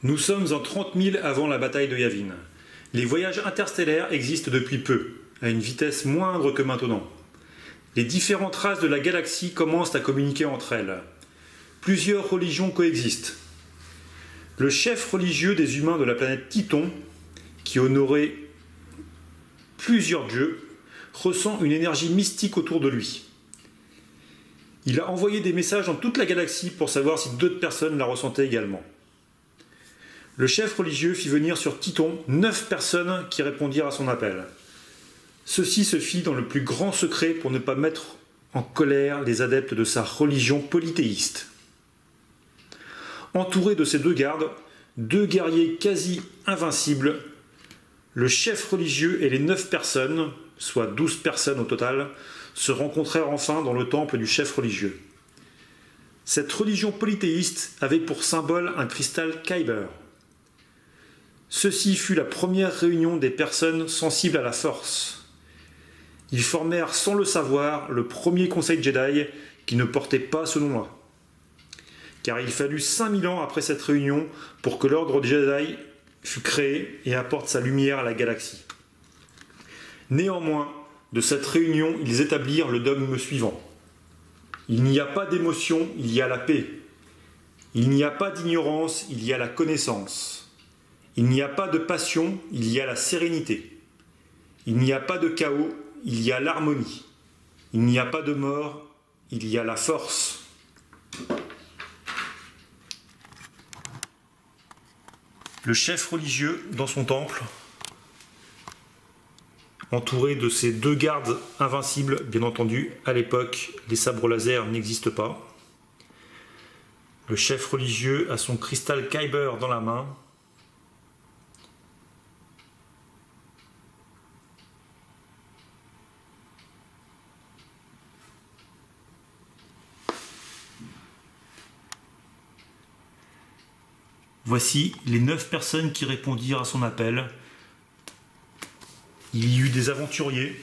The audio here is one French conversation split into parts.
Nous sommes en 30 000 avant la bataille de Yavin. Les voyages interstellaires existent depuis peu, à une vitesse moindre que maintenant. Les différentes races de la galaxie commencent à communiquer entre elles. Plusieurs religions coexistent. Le chef religieux des humains de la planète Titon, qui honorait plusieurs dieux, ressent une énergie mystique autour de lui. Il a envoyé des messages dans toute la galaxie pour savoir si d'autres personnes la ressentaient également. Le chef religieux fit venir sur Titon 9 personnes qui répondirent à son appel. Ceci se fit dans le plus grand secret pour ne pas mettre en colère les adeptes de sa religion polythéiste. Entouré de ses 2 gardes, 2 guerriers quasi invincibles, le chef religieux et les 9 personnes, soit 12 personnes au total, se rencontrèrent enfin dans le temple du chef religieux. Cette religion polythéiste avait pour symbole un cristal Kyber. Ceci fut la première réunion des personnes sensibles à la force. Ils formèrent sans le savoir le premier conseil Jedi qui ne portait pas ce nom-là. Car il fallut 5000 ans après cette réunion pour que l'ordre Jedi fût créé et apporte sa lumière à la galaxie. Néanmoins, de cette réunion, ils établirent le dogme suivant. Il n'y a pas d'émotion, il y a la paix. Il n'y a pas d'ignorance, il y a la connaissance. Il n'y a pas de passion, il y a la sérénité. Il n'y a pas de chaos, il y a l'harmonie. Il n'y a pas de mort, il y a la force. Le chef religieux, dans son temple, entouré de ses 2 gardes invincibles, bien entendu, à l'époque, les sabres laser n'existent pas. Le chef religieux a son cristal Kyber dans la main. Voici les 9 personnes qui répondirent à son appel. Il y eut des aventuriers,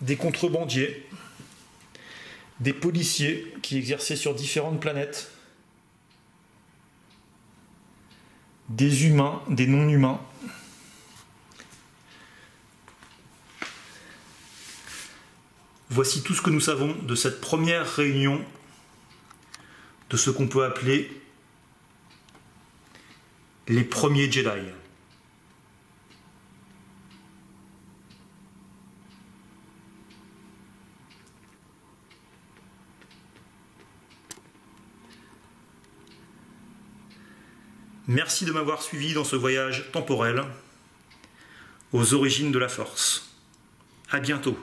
des contrebandiers, des policiers qui exerçaient sur différentes planètes, des humains, des non-humains. Voici tout ce que nous savons de cette première réunion de ce qu'on peut appeler les premiers Jedi. Merci de m'avoir suivi dans ce voyage temporel aux origines de la Force. À bientôt.